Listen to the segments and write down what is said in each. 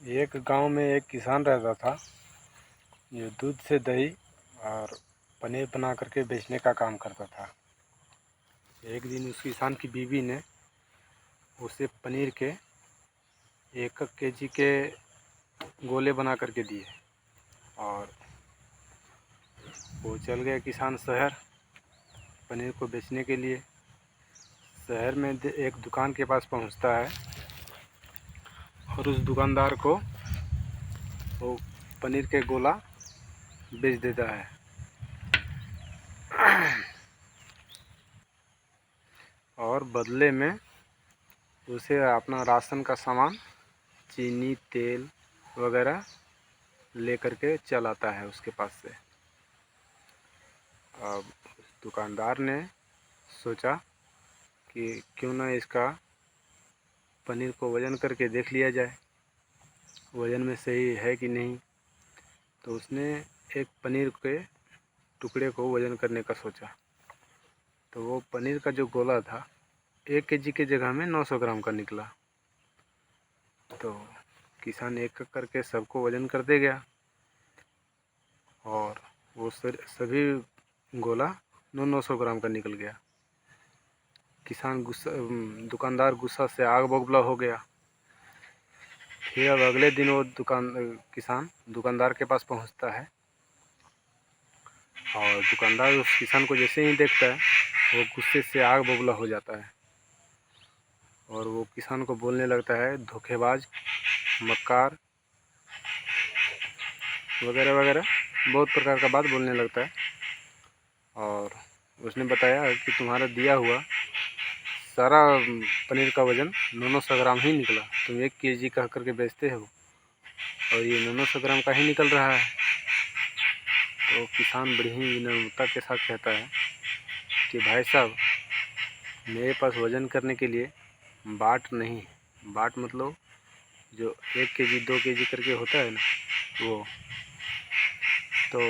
एक गांव में एक किसान रहता था जो दूध से दही और पनीर बना करके बेचने का काम करता था। एक दिन उस किसान की बीवी ने उसे पनीर के 1 केजी के गोले बना करके दिए और वो चल गया किसान शहर पनीर को बेचने के लिए। शहर में एक दुकान के पास पहुंचता है और उस दुकानदार को वो पनीर के गोला बेच देता है। और बदले में उसे अपना राशन का सामान, चीनी, तेल वगैरह ले करके चल आता है उसके पास से। अब दुकानदार ने सोचा कि क्यों ना इसका पनीर को वज़न करके देख लिया जाए, वज़न में सही है कि नहीं। तो उसने एक पनीर के टुकड़े को वज़न करने का सोचा। तो वो पनीर का जो गोला था 1 केजी के जगह में 900 ग्राम का निकला। तो किसान एक एक करके सबको वज़न करते गया और वो सभी गोला 900 ग्राम का निकल गया। दुकानदार गुस्सा से आग बबूला हो गया। फिर अब अगले दिन वो किसान दुकानदार के पास पहुंचता है और दुकानदार उस किसान को जैसे ही देखता है वो गुस्से से आग बबूला हो जाता है और वो किसान को बोलने लगता है धोखेबाज, मक्कार वगैरह वगैरह बहुत प्रकार का बात बोलने लगता है। और उसने बताया कि तुम्हारा दिया हुआ सारा पनीर का वज़न 900 ग्राम ही निकला, तुम 1 केजी कह करके बेचते हो और ये 900 ग्राम का ही निकल रहा है। तो किसान बड़ी ही विनम्रता के साथ कहता है कि भाई साहब, मेरे पास वज़न करने के लिए बाट नहीं, बाट मतलब जो 1 केजी 2 केजी करके होता है ना, तो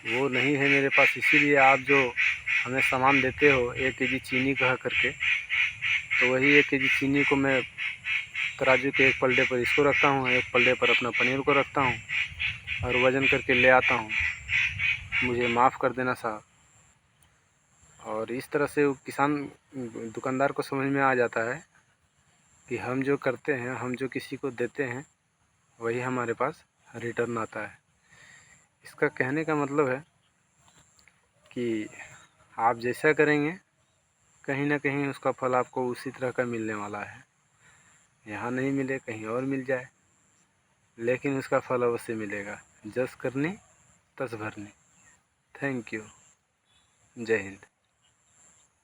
वो नहीं है मेरे पास। इसीलिए आप जो हमें सामान देते हो 1 केजी चीनी कह करके, तो वही 1 केजी चीनी को मैं तराजू के एक पल्ले पर इसको रखता हूँ, एक पल्ले पर अपना पनीर को रखता हूँ और वज़न करके ले आता हूँ, मुझे माफ़ कर देना साहब। और इस तरह से वो दुकानदार को समझ में आ जाता है कि हम जो करते हैं, हम जो किसी को देते हैं, वही हमारे पास रिटर्न आता है। इसका कहने का मतलब है कि आप जैसा करेंगे कहीं ना कहीं उसका फल आपको उसी तरह का मिलने वाला है। यहाँ नहीं मिले कहीं और मिल जाए, लेकिन उसका फल अवश्य मिलेगा। जस करनी तस भरनी। Thank you. जय हिंद।